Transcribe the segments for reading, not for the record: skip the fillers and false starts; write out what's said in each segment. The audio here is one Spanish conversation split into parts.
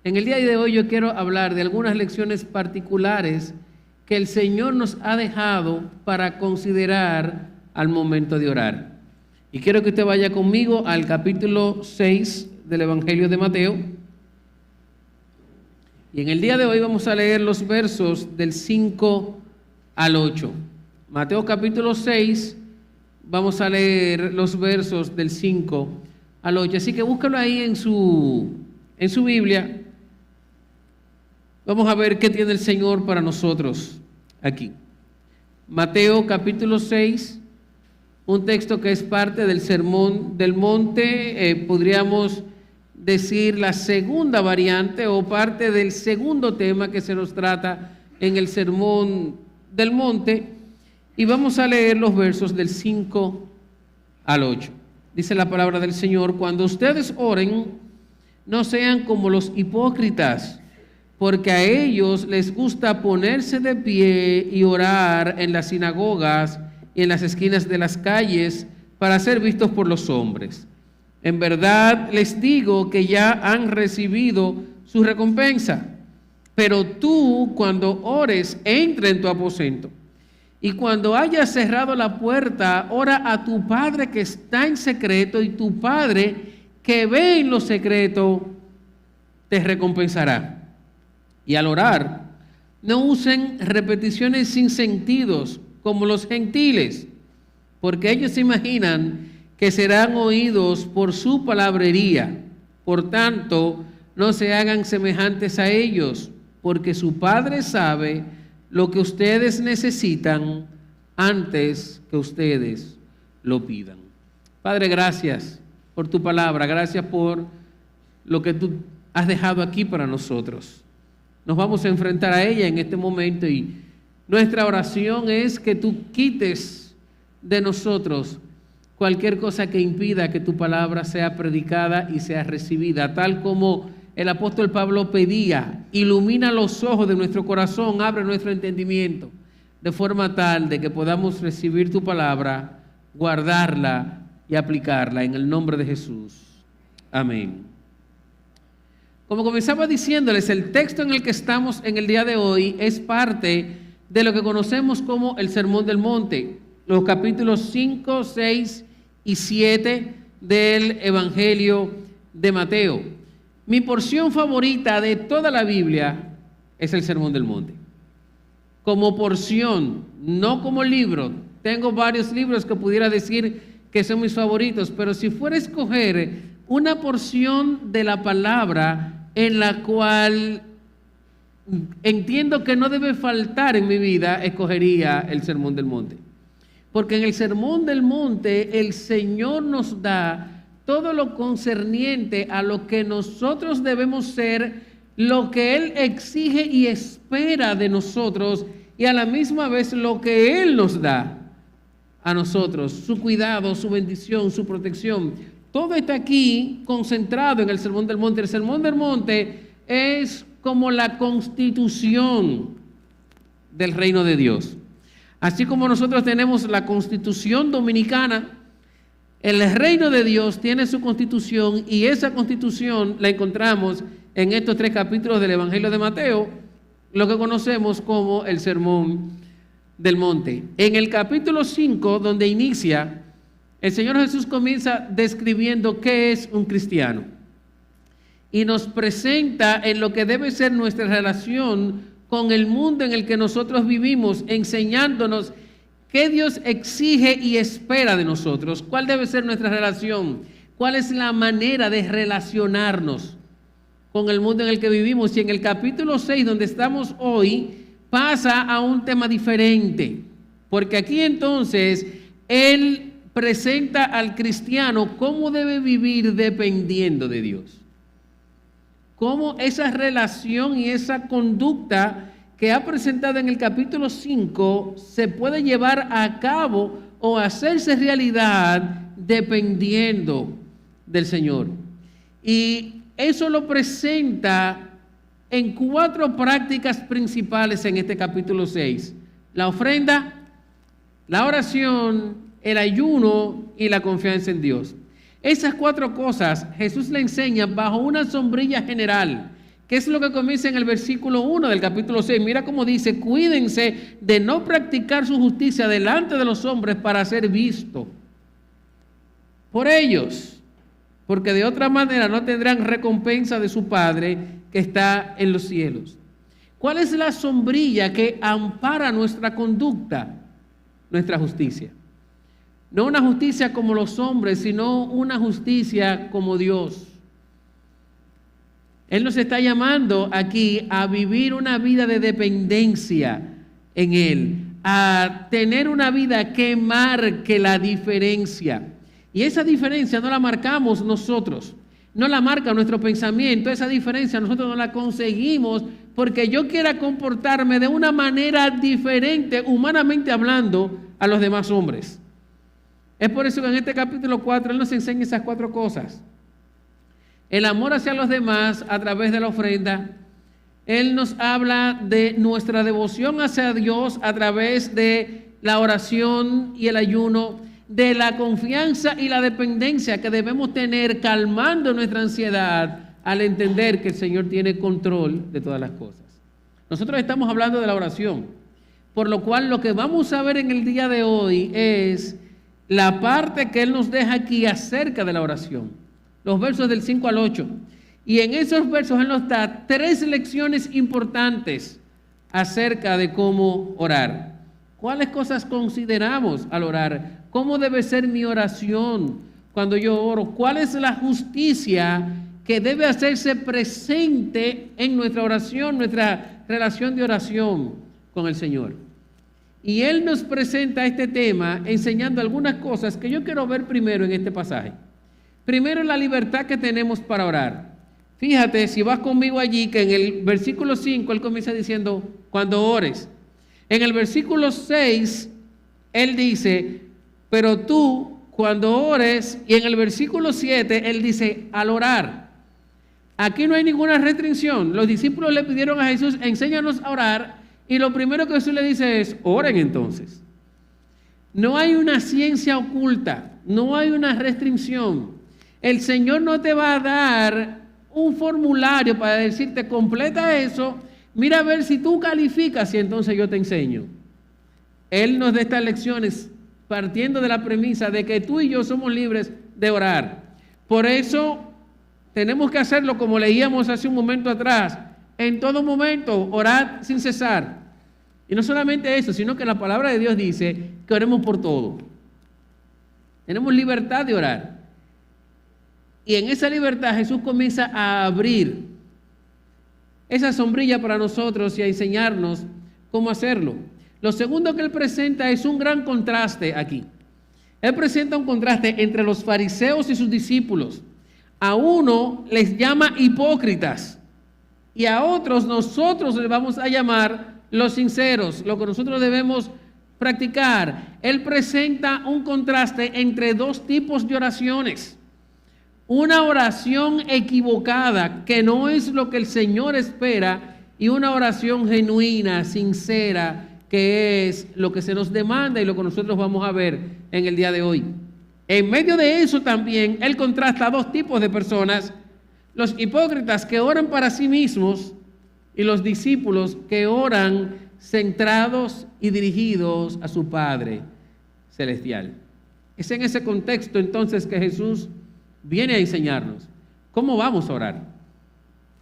En el día de hoy yo quiero hablar de algunas lecciones particulares que el Señor nos ha dejado para considerar al momento de orar. Y quiero que usted vaya conmigo al capítulo 6 del Evangelio de Mateo. Y en el día de hoy vamos a leer los versos del 5 al 8. Mateo capítulo 6, vamos a leer los versos del 5 al 8. Así que búscalo ahí en su Biblia. Vamos a ver qué tiene el Señor para nosotros aquí. Mateo capítulo 6, un texto que es parte del Sermón del Monte, podríamos decir la segunda variante o parte del segundo tema que se nos trata en el Sermón del Monte. Y vamos a leer los versos del 5 al 8. Dice la palabra del Señor: cuando ustedes oren, no sean como los hipócritas, porque a ellos les gusta ponerse de pie y orar en las sinagogas y en las esquinas de las calles para ser vistos por los hombres. En verdad les digo que ya han recibido su recompensa. Pero tú, cuando ores, entra en tu aposento. Y cuando hayas cerrado la puerta, ora a tu Padre que está en secreto, y tu Padre que ve en lo secreto te recompensará. Y al orar, no usen repeticiones sin sentidos como los gentiles, porque ellos se imaginan que serán oídos por su palabrería. Por tanto, no se hagan semejantes a ellos, porque su Padre sabe lo que ustedes necesitan antes que ustedes lo pidan. Padre, gracias por tu palabra, gracias por lo que tú has dejado aquí para nosotros. Nos vamos a enfrentar a ella en este momento y nuestra oración es que tú quites de nosotros cualquier cosa que impida que tu palabra sea predicada y sea recibida, tal como el apóstol Pablo pedía: ilumina los ojos de nuestro corazón, abre nuestro entendimiento, de forma tal de que podamos recibir tu palabra, guardarla y aplicarla en el nombre de Jesús. Amén. Como comenzaba diciéndoles, el texto en el que estamos en el día de hoy es parte de lo que conocemos como el Sermón del Monte, los capítulos 5, 6 y 7 del Evangelio de Mateo. Mi porción favorita de toda la Biblia es el Sermón del Monte. Como porción, no como libro. Tengo varios libros que pudiera decir que son mis favoritos, pero si fuera a escoger una porción de la palabra en la cual entiendo que no debe faltar en mi vida, escogería el Sermón del Monte. Porque en el Sermón del Monte el Señor nos da todo lo concerniente a lo que nosotros debemos ser, lo que Él exige y espera de nosotros, y a la misma vez lo que Él nos da a nosotros, su cuidado, su bendición, su protección. Todo está aquí concentrado en el Sermón del Monte. El Sermón del Monte es como la constitución del reino de Dios. Así como nosotros tenemos la Constitución Dominicana, el reino de Dios tiene su constitución, y esa constitución la encontramos en estos 3 capítulos del Evangelio de Mateo, lo que conocemos como el Sermón del Monte. En el capítulo 5, donde inicia, el Señor Jesús comienza describiendo qué es un cristiano y nos presenta en lo que debe ser nuestra relación con el mundo en el que nosotros vivimos, enseñándonos qué Dios exige y espera de nosotros, cuál debe ser nuestra relación, cuál es la manera de relacionarnos con el mundo en el que vivimos. Y en el capítulo 6, donde estamos hoy, pasa a un tema diferente, porque aquí entonces Él presenta al cristiano cómo debe vivir dependiendo de Dios. Cómo esa relación y esa conducta que ha presentado en el capítulo 5 se puede llevar a cabo o hacerse realidad dependiendo del Señor. Y eso lo presenta en 4 prácticas principales en este capítulo 6. La ofrenda, la oración, el ayuno y la confianza en Dios. Esas 4 cosas Jesús le enseña bajo una sombrilla general ¿Qué es lo que comienza en el versículo 1 del capítulo 6? Mira cómo dice: cuídense de no practicar su justicia delante de los hombres para ser visto por ellos, porque de otra manera no tendrán recompensa de su Padre que está en los cielos. ¿Cuál es la sombrilla que ampara nuestra conducta? Nuestra justicia. No una justicia como los hombres, sino una justicia como Dios. Él nos está llamando aquí a vivir una vida de dependencia en Él, a tener una vida que marque la diferencia. Y esa diferencia no la marcamos nosotros, no la marca nuestro pensamiento, esa diferencia nosotros no la conseguimos porque yo quiera comportarme de una manera diferente, humanamente hablando, a los demás hombres. Es por eso que en este capítulo 4 Él nos enseña esas 4 cosas. El amor hacia los demás a través de la ofrenda. Él nos habla de nuestra devoción hacia Dios a través de la oración y el ayuno, de la confianza y la dependencia que debemos tener calmando nuestra ansiedad al entender que el Señor tiene control de todas las cosas. Nosotros estamos hablando de la oración, por lo cual lo que vamos a ver en el día de hoy es la parte que Él nos deja aquí acerca de la oración, los versos del 5 al 8. Y en esos versos Él nos da 3 lecciones importantes acerca de cómo orar. ¿Cuáles cosas consideramos al orar? ¿Cómo debe ser mi oración cuando yo oro? ¿Cuál es la justicia que debe hacerse presente en nuestra oración, nuestra relación de oración con el Señor? Y Él nos presenta este tema enseñando algunas cosas que yo quiero ver primero en este pasaje. Primero, la libertad que tenemos para orar. Fíjate, si vas conmigo allí, que en el versículo 5 Él comienza diciendo, cuando ores. En el versículo 6, Él dice, pero tú cuando ores, y en el versículo 7, Él dice, al orar. Aquí no hay ninguna restricción. Los discípulos le pidieron a Jesús, enséñanos a orar, y lo primero que Jesús le dice es, oren entonces. No hay una ciencia oculta, no hay una restricción. El Señor no te va a dar un formulario para decirte, completa eso, mira a ver si tú calificas y entonces yo te enseño. Él nos da estas lecciones partiendo de la premisa de que tú y yo somos libres de orar. Por eso tenemos que hacerlo como leíamos hace un momento atrás. En todo momento, orad sin cesar. Y no solamente eso, sino que la palabra de Dios dice que oremos por todo. Tenemos libertad de orar. Y en esa libertad Jesús comienza a abrir esa sombrilla para nosotros y a enseñarnos cómo hacerlo. Lo segundo que Él presenta es un gran contraste aquí. Él presenta un contraste entre los fariseos y sus discípulos. A uno les llama hipócritas y a otros nosotros les vamos a llamar los sinceros, lo que nosotros debemos practicar. Él presenta un contraste entre 2 tipos de oraciones. Una oración equivocada, que no es lo que el Señor espera, y una oración genuina, sincera, que es lo que se nos demanda y lo que nosotros vamos a ver en el día de hoy. En medio de eso también, Él contrasta 2 tipos de personas: los hipócritas que oran para sí mismos y los discípulos que oran centrados y dirigidos a su Padre Celestial. Es en ese contexto entonces que Jesús viene a enseñarnos cómo vamos a orar.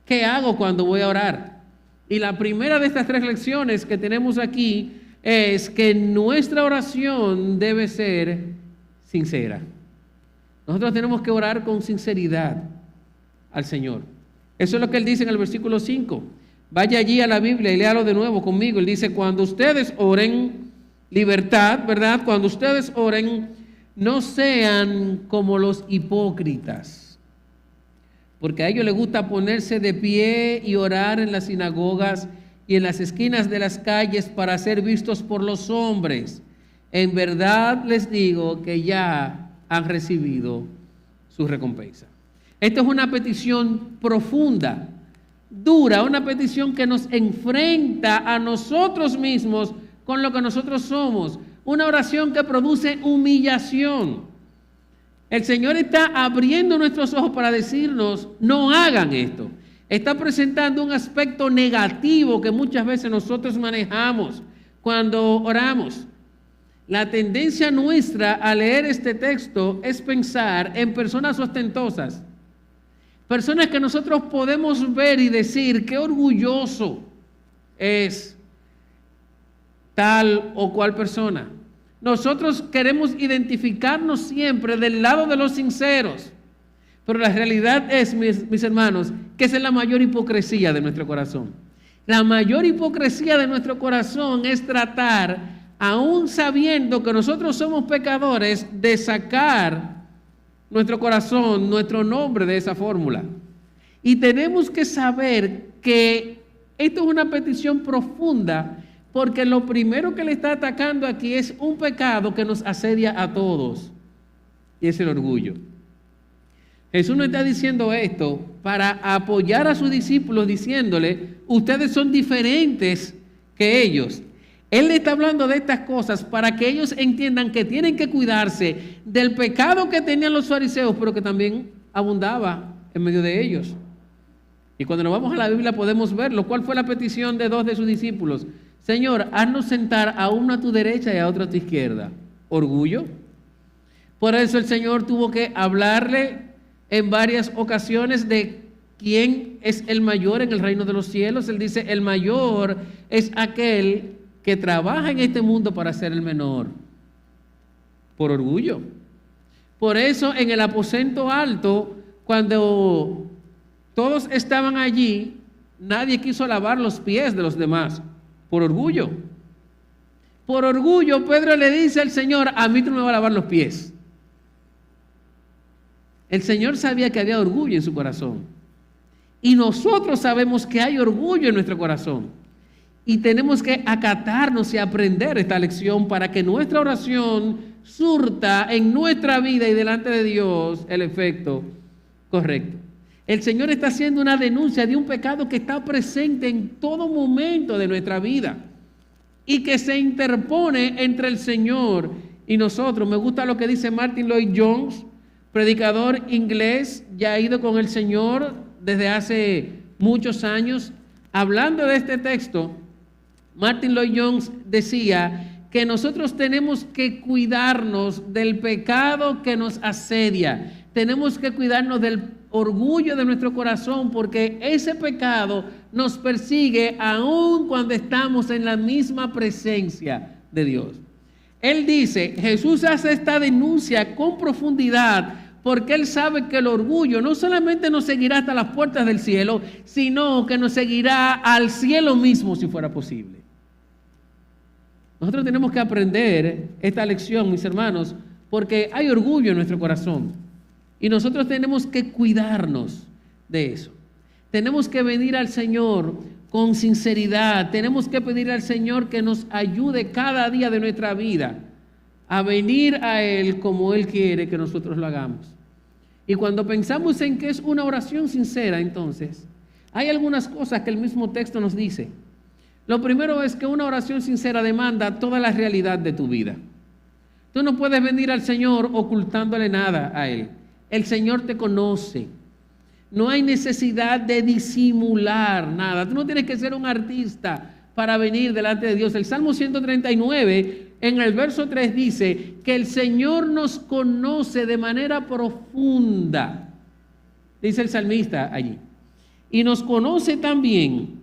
¿Qué hago cuando voy a orar? Y la primera de estas 3 lecciones que tenemos aquí es que nuestra oración debe ser sincera. Nosotros tenemos que orar con sinceridad al Señor. Eso es lo que Él dice en el versículo 5. Vaya allí a la Biblia y léalo de nuevo conmigo. Él dice, cuando ustedes oren, libertad, ¿verdad? Cuando ustedes oren, no sean como los hipócritas, porque a ellos les gusta ponerse de pie y orar en las sinagogas y en las esquinas de las calles para ser vistos por los hombres. En verdad les digo que ya han recibido su recompensa. Esta es una petición profunda, dura, una petición que nos enfrenta a nosotros mismos con lo que nosotros somos. Una oración que produce humillación. El Señor está abriendo nuestros ojos para decirnos, no hagan esto. Está presentando un aspecto negativo que muchas veces nosotros manejamos cuando oramos. La tendencia nuestra al leer este texto es pensar en personas ostentosas, personas que nosotros podemos ver y decir qué orgulloso es tal o cual persona. Nosotros queremos identificarnos siempre del lado de los sinceros, pero la realidad es, mis hermanos, que esa es la mayor hipocresía de nuestro corazón. La mayor hipocresía de nuestro corazón es tratar, aún sabiendo que nosotros somos pecadores, de sacar nuestro corazón, nuestro nombre de esa fórmula. Y tenemos que saber que esto es una petición profunda, porque lo primero que le está atacando aquí es un pecado que nos asedia a todos, y es el orgullo. Jesús no está diciendo esto para apoyar a sus discípulos diciéndole, ustedes son diferentes que ellos. Él le está hablando de estas cosas para que ellos entiendan que tienen que cuidarse del pecado que tenían los fariseos, pero que también abundaba en medio de ellos. Y cuando nos vamos a la Biblia podemos verlo. ¿Cuál fue la petición de dos de sus discípulos? Señor, haznos sentar a uno a tu derecha y a otro a tu izquierda. ¿Orgullo? Por eso el Señor tuvo que hablarle en varias ocasiones de quién es el mayor en el reino de los cielos. Él dice, el mayor es aquel que trabaja en este mundo para ser el menor. Por orgullo. Por eso en el aposento alto, cuando todos estaban allí, nadie quiso lavar los pies de los demás. Por orgullo. Por orgullo, Pedro le dice al Señor, a mí tú no me vas a lavar los pies. El Señor sabía que había orgullo en su corazón. Y nosotros sabemos que hay orgullo en nuestro corazón. Y tenemos que acatarnos y aprender esta lección para que nuestra oración surta en nuestra vida y delante de Dios el efecto correcto. El Señor está haciendo una denuncia de un pecado que está presente en todo momento de nuestra vida y que se interpone entre el Señor y nosotros. Me gusta lo que dice Martin Lloyd-Jones, predicador inglés, ya ha ido con el Señor desde hace muchos años. Hablando de este texto, Martin Lloyd-Jones decía que nosotros tenemos que cuidarnos del pecado que nos asedia. Tenemos que cuidarnos del orgullo de nuestro corazón, porque ese pecado nos persigue aún cuando estamos en la misma presencia de Dios. Él dice, Jesús hace esta denuncia con profundidad porque Él sabe que el orgullo no solamente nos seguirá hasta las puertas del cielo, sino que nos seguirá al cielo mismo si fuera posible. Nosotros tenemos que aprender esta lección, mis hermanos, porque hay orgullo en nuestro corazón y nosotros tenemos que cuidarnos de eso. Tenemos que venir al Señor con sinceridad, tenemos que pedir al Señor que nos ayude cada día de nuestra vida a venir a Él como Él quiere que nosotros lo hagamos. Y cuando pensamos en que es una oración sincera, entonces, hay algunas cosas que el mismo texto nos dice. Lo primero es que una oración sincera demanda toda la realidad de tu vida. Tú no puedes venir al Señor ocultándole nada a Él. El Señor te conoce. No hay necesidad de disimular nada. Tú no tienes que ser un artista para venir delante de Dios. El Salmo 139, en el verso 3 dice que el Señor nos conoce de manera profunda. Dice el salmista allí. Y nos conoce también,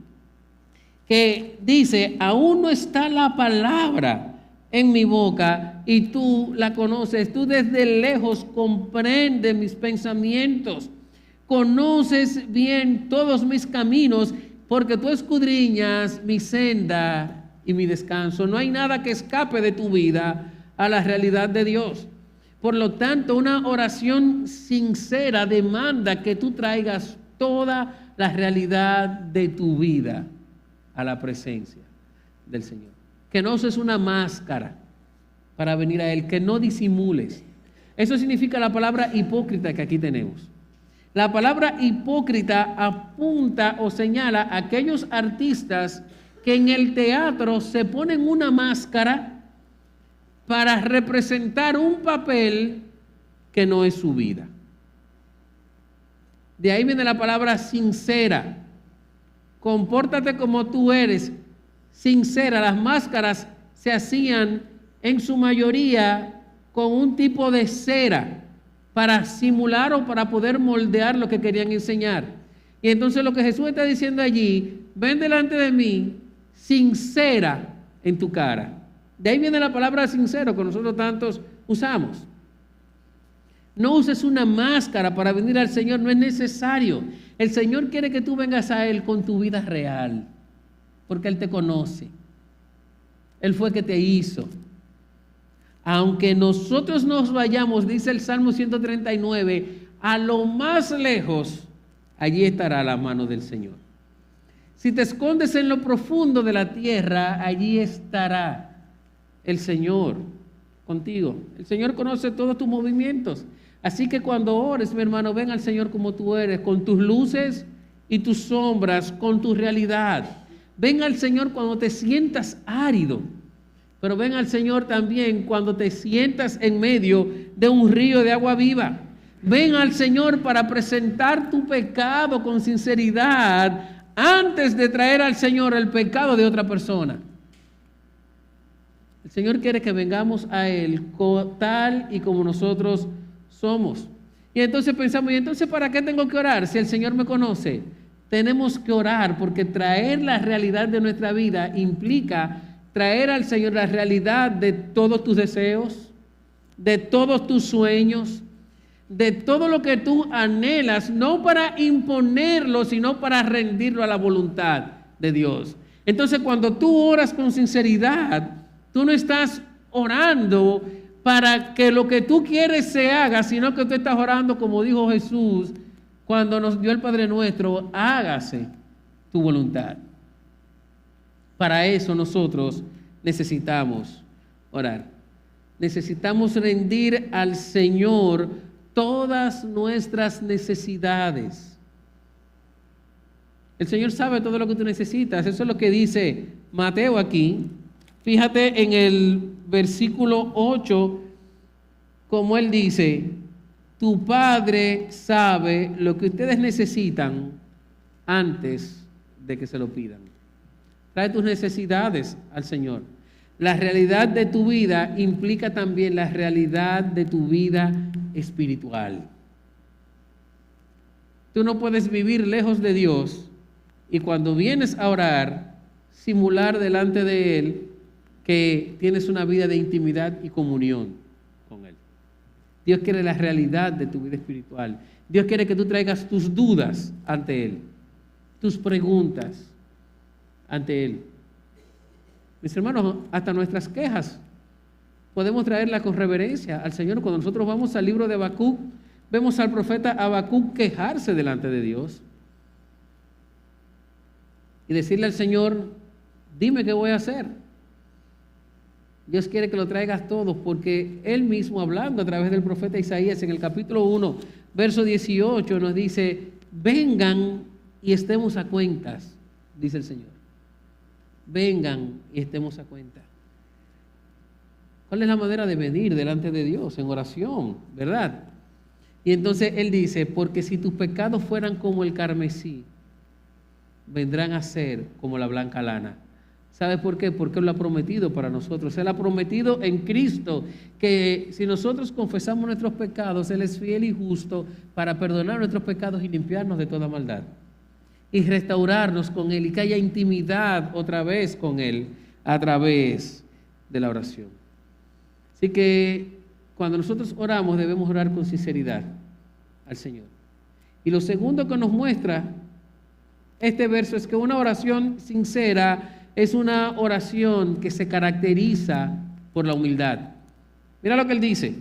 que dice, aún no está la palabra en mi boca y tú la conoces. Tú desde lejos comprendes mis pensamientos. Conoces bien todos mis caminos, porque tú escudriñas mi senda y mi descanso. No hay nada que escape de tu vida a la realidad de Dios. Por lo tanto, una oración sincera demanda que tú traigas toda la realidad de tu vida a la presencia del Señor. Que no uses una máscara para venir a Él, que no disimules. Eso significa la palabra hipócrita que aquí tenemos. La palabra hipócrita apunta o señala a aquellos artistas que en el teatro se ponen una máscara para representar un papel que no es su vida. De ahí viene la palabra sincera. Compórtate como tú eres, sincera. Las máscaras se hacían en su mayoría con un tipo de cera para simular o para poder moldear lo que querían enseñar. Y entonces lo que Jesús está diciendo allí, ven delante de mí, sincera en tu cara. De ahí viene la palabra sincero que nosotros tantos usamos. No uses una máscara para venir al Señor, no es necesario. El Señor quiere que tú vengas a Él con tu vida real, porque Él te conoce. Él fue que te hizo. Aunque nosotros nos vayamos, dice el Salmo 139, a lo más lejos, allí estará la mano del Señor. Si te escondes en lo profundo de la tierra, allí estará el Señor contigo. El Señor conoce todos tus movimientos. Así que cuando ores, mi hermano, ven al Señor como tú eres, con tus luces y tus sombras, con tu realidad. Ven al Señor cuando te sientas árido, pero ven al Señor también cuando te sientas en medio de un río de agua viva. Ven al Señor para presentar tu pecado con sinceridad antes de traer al Señor el pecado de otra persona. El Señor quiere que vengamos a Él tal y como nosotros somos. Y entonces pensamos, ¿y entonces para qué tengo que orar si el Señor me conoce? Tenemos que orar porque traer la realidad de nuestra vida implica traer al Señor la realidad de todos tus deseos, de todos tus sueños, de todo lo que tú anhelas, no para imponerlo, sino para rendirlo a la voluntad de Dios. Entonces, cuando tú oras con sinceridad, tú no estás orando para que lo que tú quieres se haga, sino que tú estás orando, como dijo Jesús, cuando nos dio el Padre Nuestro, hágase tu voluntad. Para eso nosotros necesitamos orar. Necesitamos rendir al Señor todas nuestras necesidades. El Señor sabe todo lo que tú necesitas. Eso es lo que dice Mateo aquí. Fíjate en el versículo 8, como Él dice, tu Padre sabe lo que ustedes necesitan antes de que se lo pidan. Trae tus necesidades al Señor. La realidad de tu vida implica también la realidad de tu vida espiritual. Tú no puedes vivir lejos de Dios y cuando vienes a orar, simular delante de Él que tienes una vida de intimidad y comunión con Él. Dios quiere la realidad de tu vida espiritual. Dios quiere que tú traigas tus dudas ante Él, tus preguntas ante Él. Mis hermanos, hasta nuestras quejas podemos traerlas con reverencia al Señor. Cuando nosotros vamos al libro de Habacuc, vemos al profeta Habacuc quejarse delante de Dios y decirle al Señor, dime qué voy a hacer. Dios quiere que lo traigas todo, porque Él mismo, hablando a través del profeta Isaías en el capítulo 1, verso 18, nos dice, vengan y estemos a cuentas, dice el Señor. Vengan y estemos a cuenta. ¿Cuál es la manera de venir delante de Dios? En oración, ¿verdad? Y entonces Él dice, porque si tus pecados fueran como el carmesí, vendrán a ser como la blanca lana. ¿Sabes por qué? Porque Él lo ha prometido para nosotros. Él ha prometido en Cristo que si nosotros confesamos nuestros pecados, Él es fiel y justo para perdonar nuestros pecados y limpiarnos de toda maldad. Y restaurarnos con Él y que haya intimidad otra vez con Él a través de la oración. Así que cuando nosotros oramos debemos orar con sinceridad al Señor. Y lo segundo que nos muestra este verso es que una oración sincera es una oración que se caracteriza por la humildad. Mira lo que él dice.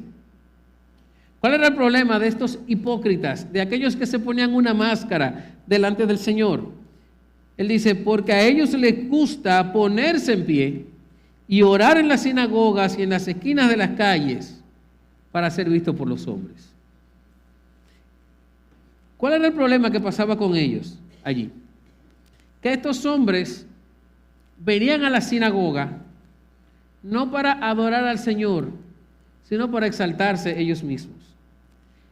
¿Cuál era el problema de estos hipócritas, de aquellos que se ponían una máscara delante del Señor? Él dice, porque a ellos les gusta ponerse en pie y orar en las sinagogas y en las esquinas de las calles para ser visto por los hombres. ¿Cuál era el problema que pasaba con ellos allí? Que estos hombres venían a la sinagoga no para adorar al Señor, sino para exaltarse ellos mismos.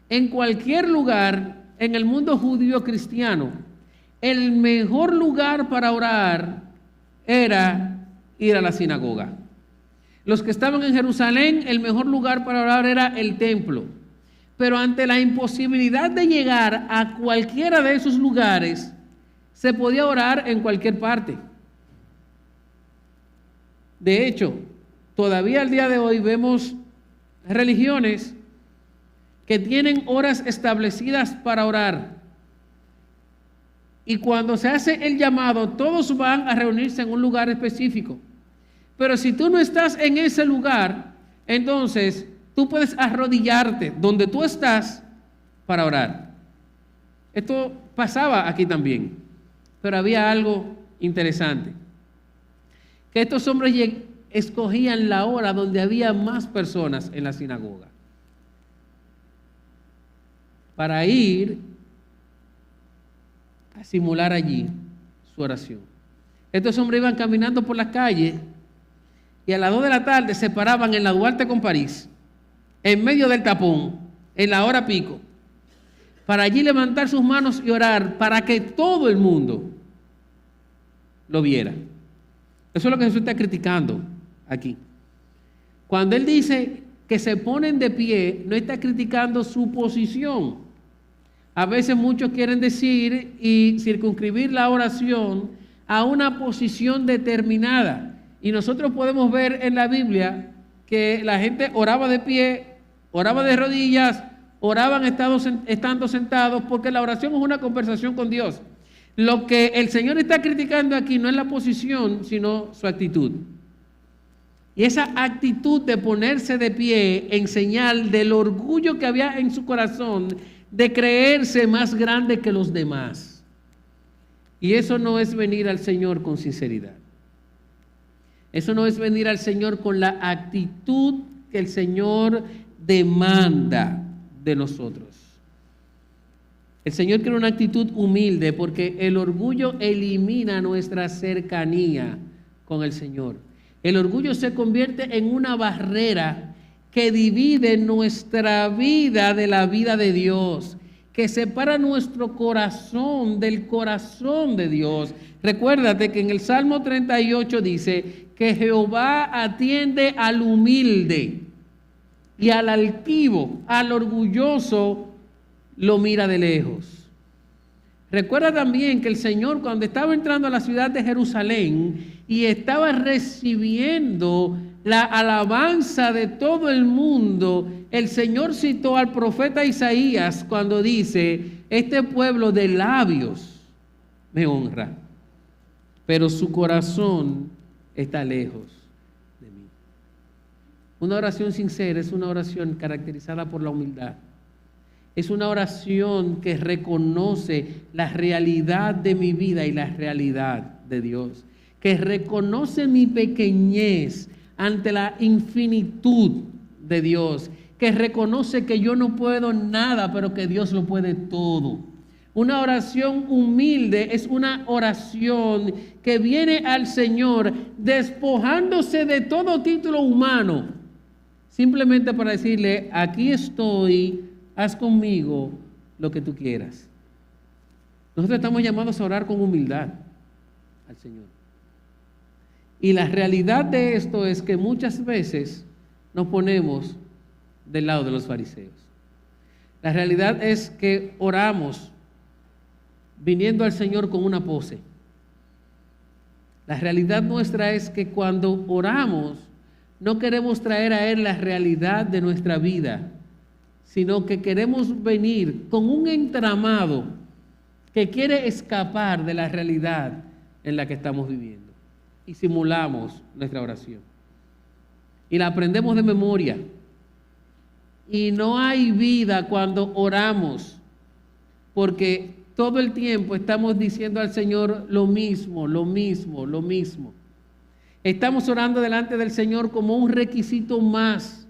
En cualquier lugar en el mundo judío cristiano, el mejor lugar para orar era ir a la sinagoga. Los que estaban en Jerusalén, el mejor lugar para orar era el templo. Pero ante la imposibilidad de llegar a cualquiera de esos lugares, se podía orar en cualquier parte. De hecho, todavía al día de hoy vemos religiones que tienen horas establecidas para orar. Y cuando se hace el llamado, todos van a reunirse en un lugar específico. Pero si tú no estás en ese lugar, entonces tú puedes arrodillarte donde tú estás para orar. Esto pasaba aquí también, pero había algo interesante. Que estos hombres escogían la hora donde había más personas en la sinagoga para ir a simular allí su oración. Estos hombres iban caminando por las calles y a las 2 de la tarde se paraban en la Duarte con París, en medio del tapón, en la hora pico, para allí levantar sus manos y orar para que todo el mundo lo viera. Eso es lo que Jesús está criticando aquí. Cuando Él dice que se ponen de pie, no está criticando su posición. A veces muchos quieren decir y circunscribir la oración a una posición determinada. Y nosotros podemos ver en la Biblia que la gente oraba de pie, oraba de rodillas, oraban estando sentados, porque la oración es una conversación con Dios. Lo que el Señor está criticando aquí no es la posición, sino su actitud. Y esa actitud de ponerse de pie en señal del orgullo que había en su corazón de creerse más grande que los demás. Y eso no es venir al Señor con sinceridad. Eso no es venir al Señor con la actitud que el Señor demanda de nosotros. El Señor quiere una actitud humilde porque el orgullo elimina nuestra cercanía con el Señor. El orgullo se convierte en una barrera que divide nuestra vida de la vida de Dios, que separa nuestro corazón del corazón de Dios. Recuérdate que en el Salmo 38 dice que Jehová atiende al humilde y al altivo, al orgulloso, lo mira de lejos. Recuerda también que el Señor, cuando estaba entrando a la ciudad de Jerusalén y estaba recibiendo la alabanza de todo el mundo, el Señor citó al profeta Isaías cuando dice: este pueblo de labios me honra, pero su corazón está lejos de mí. Una oración sincera es una oración caracterizada por la humildad. Es una oración que reconoce la realidad de mi vida y la realidad de Dios, que reconoce mi pequeñez ante la infinitud de Dios, que reconoce que yo no puedo nada, pero que Dios lo puede todo. Una oración humilde es una oración que viene al Señor despojándose de todo título humano, simplemente para decirle: aquí estoy, haz conmigo lo que tú quieras. Nosotros estamos llamados a orar con humildad al Señor. Y la realidad de esto es que muchas veces nos ponemos del lado de los fariseos. La realidad es que oramos viniendo al Señor con una pose. La realidad nuestra es que cuando oramos no queremos traer a Él la realidad de nuestra vida, sino que queremos venir con un entramado que quiere escapar de la realidad en la que estamos viviendo. Y simulamos nuestra oración. Y la aprendemos de memoria. Y no hay vida cuando oramos, porque todo el tiempo estamos diciendo al Señor lo mismo, lo mismo, lo mismo. Estamos orando delante del Señor como un requisito más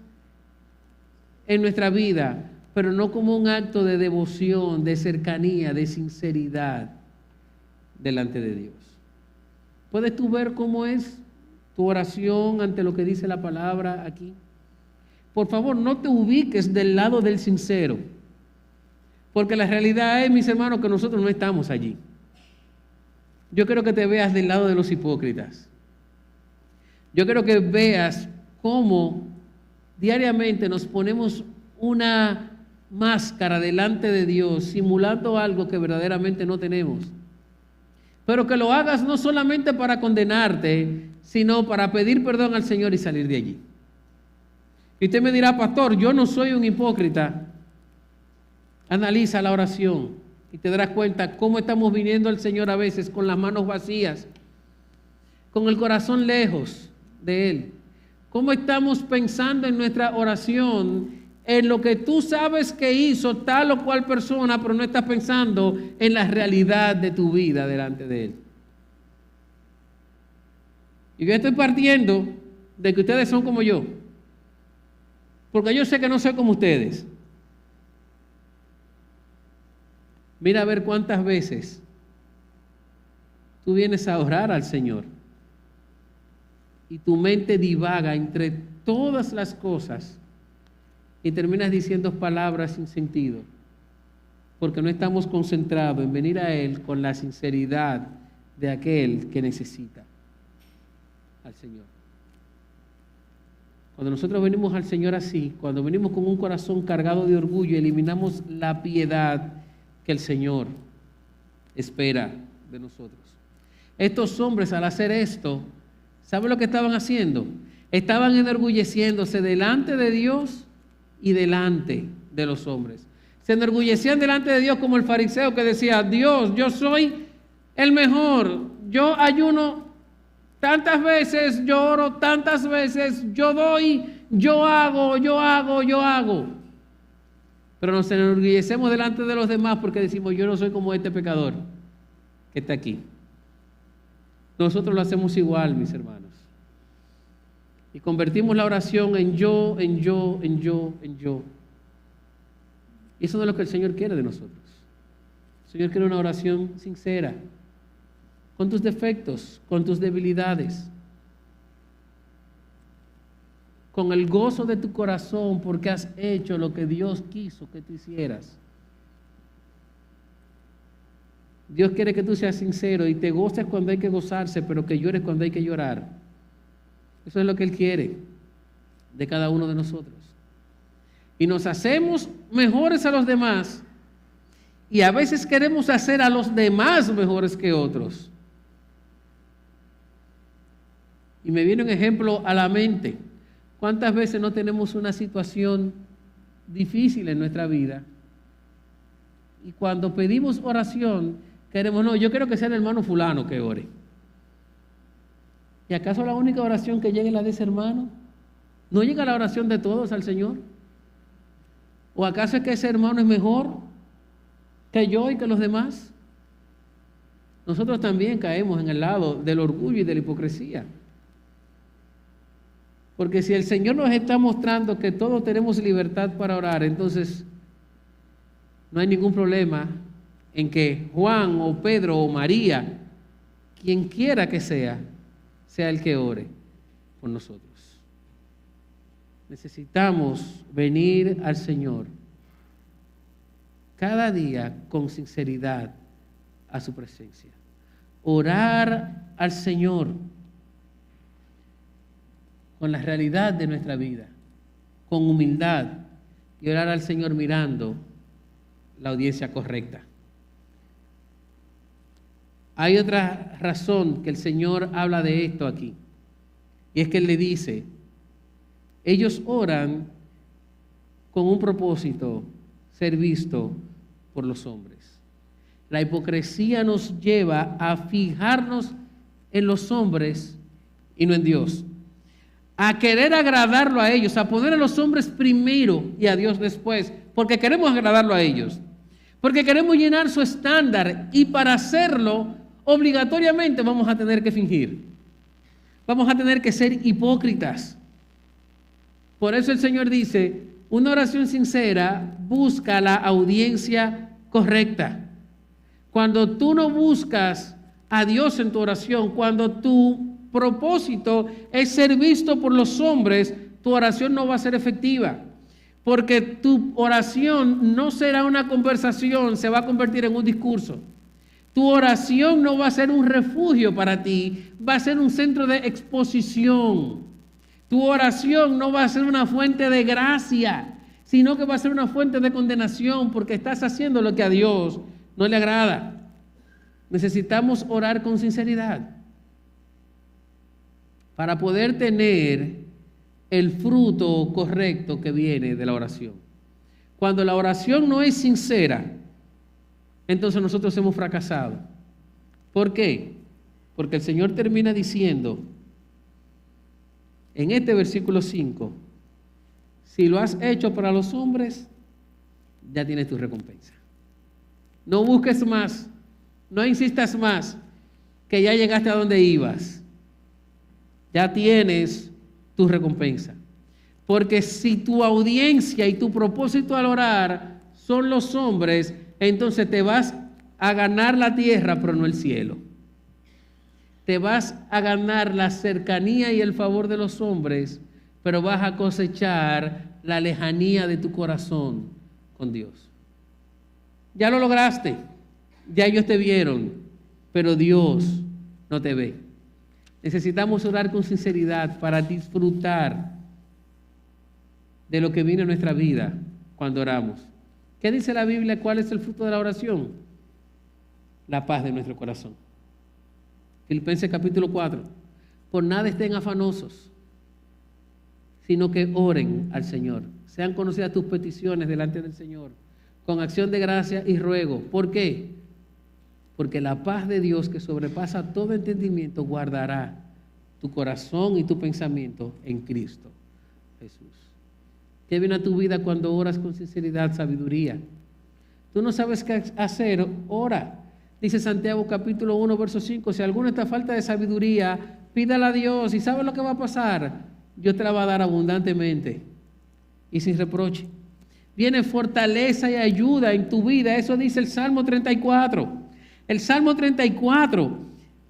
en nuestra vida, pero no como un acto de devoción, de cercanía, de sinceridad delante de Dios. ¿Puedes tú ver cómo es tu oración ante lo que dice la palabra aquí? Por favor, no te ubiques del lado del sincero, Porque la realidad es, mis hermanos, que nosotros no estamos allí. Yo quiero que te veas del lado de los hipócritas. Yo quiero que veas cómo diariamente nos ponemos una máscara delante de Dios, simulando algo que verdaderamente no tenemos. Pero que lo hagas no solamente para condenarte, sino para pedir perdón al Señor y salir de allí. Y usted me dirá, pastor, yo no soy un hipócrita. Analiza la oración y te darás cuenta cómo estamos viniendo al Señor a veces con las manos vacías, con el corazón lejos de Él. Cómo estamos pensando en nuestra oración en lo que tú sabes que hizo tal o cual persona, pero no estás pensando en la realidad de tu vida delante de Él. Y yo estoy partiendo de que ustedes son como yo, porque yo sé que no soy como ustedes. Mira a ver cuántas veces tú vienes a orar al Señor y tu mente divaga entre todas las cosas y terminas diciendo palabras sin sentido, porque no estamos concentrados en venir a Él con la sinceridad de aquel que necesita al Señor. Cuando nosotros venimos al Señor así, cuando venimos con un corazón cargado de orgullo, eliminamos la piedad que el Señor espera de nosotros. Estos hombres, al hacer esto, ¿saben lo que estaban haciendo? Estaban enorgulleciéndose delante de Dios y delante de los hombres. Se enorgullecían delante de Dios como el fariseo que decía, Dios, yo soy el mejor, yo ayuno tantas veces, yo oro tantas veces, yo doy, yo hago. Pero nos enorgullecemos delante de los demás porque decimos, yo no soy como este pecador que está aquí. Nosotros lo hacemos igual, mis hermanos. Y convertimos la oración en yo. Y eso no es lo que el Señor quiere de nosotros. El Señor quiere una oración sincera, con tus defectos, con tus debilidades, con el gozo de tu corazón porque has hecho lo que Dios quiso que tú hicieras. Dios quiere que tú seas sincero y te goces cuando hay que gozarse, pero que llores cuando hay que llorar. Eso es lo que Él quiere de cada uno de nosotros. Y nos hacemos mejores a los demás y a veces queremos hacer a los demás mejores que otros. Y me viene un ejemplo a la mente. ¿Cuántas veces no tenemos una situación difícil en nuestra vida? Y cuando pedimos oración, queremos, no, yo quiero que sea el hermano fulano que ore. ¿Y acaso la única oración que llega es la de ese hermano? ¿No llega la oración de todos al Señor? ¿O acaso es que ese hermano es mejor que yo y que los demás? Nosotros también caemos en el lado del orgullo y de la hipocresía. Porque si el Señor nos está mostrando que todos tenemos libertad para orar, entonces no hay ningún problema en que Juan o Pedro o María, quien quiera que sea el que ore por nosotros. Necesitamos venir al Señor cada día con sinceridad a su presencia. Orar al Señor con la realidad de nuestra vida, con humildad, y orar al Señor mirando la audiencia correcta. Hay otra razón que el Señor habla de esto aquí, y es que Él le dice, ellos oran con un propósito, ser visto por los hombres. La hipocresía nos lleva a fijarnos en los hombres y no en Dios, a querer agradarlo a ellos, a poner a los hombres primero y a Dios después, porque queremos agradarlo a ellos, porque queremos llenar su estándar, y para hacerlo obligatoriamente vamos a tener que fingir, vamos a tener que ser hipócritas. Por eso el Señor dice, una oración sincera busca la audiencia correcta. Cuando tú no buscas a Dios en tu oración, cuando tu propósito es ser visto por los hombres, tu oración no va a ser efectiva. Porque tu oración no será una conversación, se va a convertir en un discurso. Tu oración no va a ser un refugio para ti, va a ser un centro de exposición. Tu oración no va a ser una fuente de gracia, sino que va a ser una fuente de condenación, porque estás haciendo lo que a Dios no le agrada. Necesitamos orar con sinceridad para poder tener el fruto correcto que viene de la oración. Cuando la oración no es sincera, entonces nosotros hemos fracasado. ¿Por qué? Porque el Señor termina diciendo en este versículo 5, si lo has hecho para los hombres, ya tienes tu recompensa. No busques más, no insistas más, que ya llegaste a donde ibas. Ya tienes tu recompensa. Porque si tu audiencia y tu propósito al orar son los hombres, entonces te vas a ganar la tierra, pero no el cielo. Te vas a ganar la cercanía y el favor de los hombres, pero vas a cosechar la lejanía de tu corazón con Dios. Ya lo lograste, ya ellos te vieron, pero Dios no te ve. Necesitamos orar con sinceridad para disfrutar de lo que viene en nuestra vida cuando oramos. ¿Qué dice la Biblia? ¿Cuál es el fruto de la oración? La paz de nuestro corazón. Filipenses capítulo 4. Por nada estén afanosos, sino que oren al Señor. Sean conocidas tus peticiones delante del Señor, con acción de gracia y ruego. ¿Por qué? Porque la paz de Dios, que sobrepasa todo entendimiento, guardará tu corazón y tu pensamiento en Cristo Jesús. ¿Qué viene a tu vida cuando oras con sinceridad? Sabiduría. Tú no sabes qué hacer, ora. Dice Santiago capítulo 1, verso 5, si alguno está falta de sabiduría, pídala a Dios. ¿Y sabes lo que va a pasar? Dios te la va a dar abundantemente y sin reproche. Viene fortaleza y ayuda en tu vida. Eso dice el Salmo 34. El Salmo 34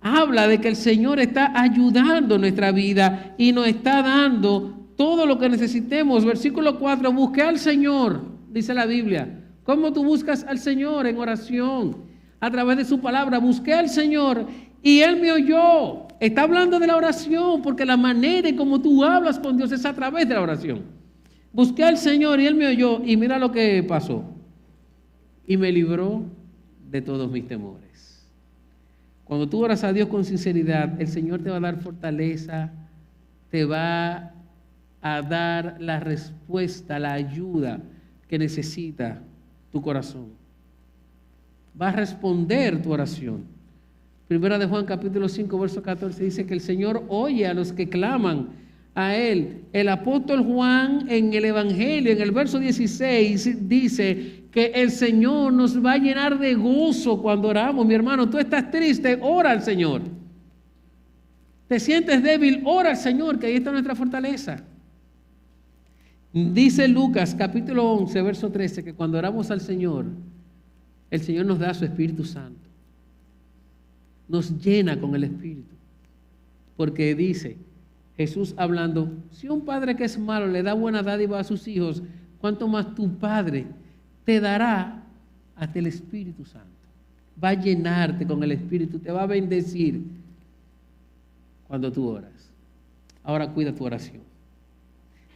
habla de que el Señor está ayudando nuestra vida y nos está dando todo lo que necesitemos. Versículo 4, busqué al Señor, dice la Biblia. ¿Cómo tú buscas al Señor? En oración, a través de su palabra. Busqué al Señor y Él me oyó. Está hablando de la oración, porque la manera en cómo tú hablas con Dios es a través de la oración. Busqué al Señor y Él me oyó, y mira lo que pasó. Y me libró de todos mis temores. Cuando tú oras a Dios con sinceridad, el Señor te va a dar fortaleza, te va a dar la respuesta, la ayuda que necesita tu corazón. Va a responder tu oración. Primera de Juan capítulo 5, verso 14 dice que el Señor oye a los que claman a Él. El apóstol Juan en el Evangelio, en el verso 16, dice que el Señor nos va a llenar de gozo cuando oramos. Mi hermano, tú estás triste, ora al Señor. Te sientes débil, ora al Señor, que ahí está nuestra fortaleza. Dice Lucas capítulo 11, verso 13, que cuando oramos al Señor, el Señor nos da su Espíritu Santo. Nos llena con el Espíritu. Porque dice Jesús hablando, si un padre que es malo le da buena dádiva a sus hijos, ¿cuánto más tu Padre te dará hasta el Espíritu Santo? Va a llenarte con el Espíritu, te va a bendecir cuando tú oras. Ahora cuida tu oración.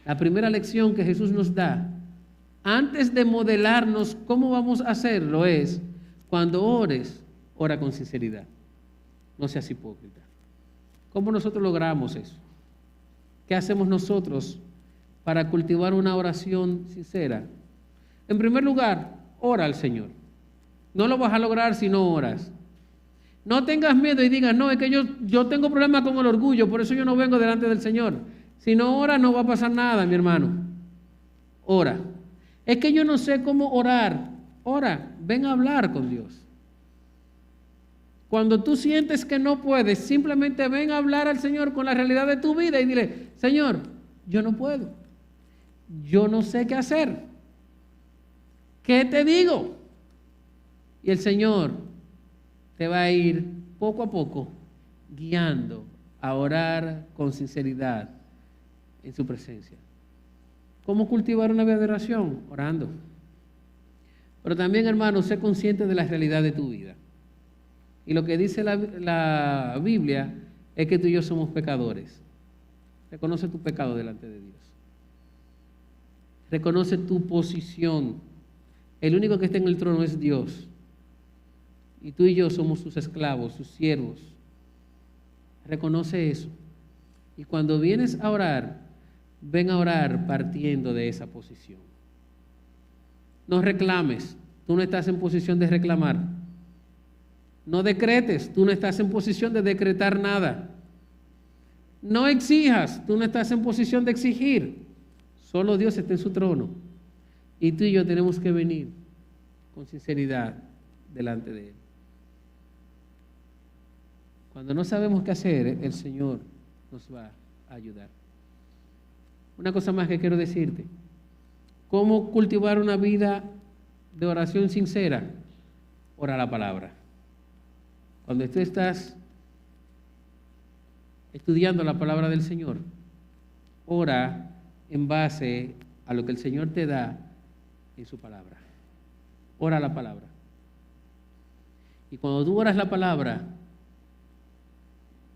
La primera lección que Jesús nos da, antes de modelarnos cómo vamos a hacerlo, es cuando ores, ora con sinceridad. No seas hipócrita. ¿Cómo nosotros logramos eso? ¿Qué hacemos nosotros para cultivar una oración sincera? En primer lugar, ora al Señor. No lo vas a lograr si no oras. No tengas miedo y digas, no, es que yo tengo problemas con el orgullo, por eso yo no vengo delante del Señor. Si no oras, no va a pasar nada, mi hermano. Ora. Es que yo no sé cómo orar. Ora, ven a hablar con Dios. Cuando tú sientes que no puedes, simplemente ven a hablar al Señor con la realidad de tu vida y dile, Señor, yo no puedo. Yo no sé qué hacer. ¿Qué te digo? Y el Señor te va a ir poco a poco guiando a orar con sinceridad en su presencia. ¿Cómo cultivar una vida de oración? Orando. Pero también, hermano, sé consciente de la realidad de tu vida. Y lo que dice la Biblia es que tú y yo somos pecadores. Reconoce tu pecado delante de Dios. Reconoce tu posición. El único que está en el trono es Dios. Y tú y yo somos sus esclavos, sus siervos. Reconoce eso. Y cuando vienes a orar, ven a orar partiendo de esa posición. No reclames, tú no estás en posición de reclamar. No decretes, tú no estás en posición de decretar nada. No exijas, tú no estás en posición de exigir. Solo Dios está en su trono. Y tú y yo tenemos que venir con sinceridad delante de Él. Cuando no sabemos qué hacer, el Señor nos va a ayudar. Una cosa más que quiero decirte. ¿Cómo cultivar una vida de oración sincera? Ora la palabra. Cuando tú estás estudiando la palabra del Señor, ora en base a lo que el Señor te da en su palabra. Ora la palabra. Y cuando tú oras la palabra,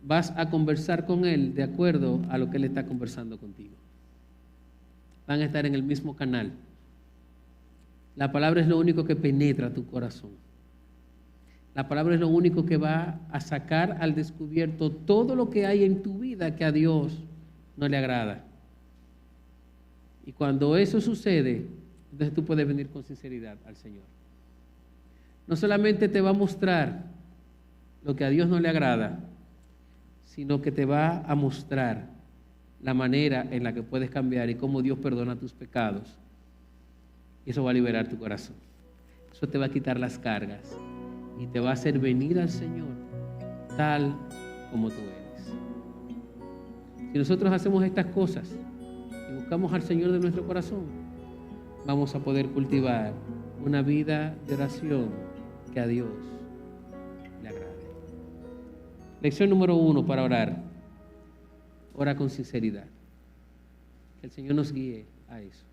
vas a conversar con Él de acuerdo a lo que Él está conversando contigo. Van a estar en el mismo canal. La palabra es lo único que penetra tu corazón. La palabra es lo único que va a sacar al descubierto todo lo que hay en tu vida que a Dios no le agrada. Y cuando eso sucede, entonces tú puedes venir con sinceridad al Señor. No solamente te va a mostrar lo que a Dios no le agrada, sino que te va a mostrar la manera en la que puedes cambiar y cómo Dios perdona tus pecados. Y eso va a liberar tu corazón. Eso te va a quitar las cargas y te va a hacer venir al Señor tal como tú eres. Si nosotros hacemos estas cosas y buscamos al Señor de nuestro corazón, vamos a poder cultivar una vida de oración que a Dios le agrade. Lección número 1 para orar. Ora con sinceridad. Que el Señor nos guíe a eso.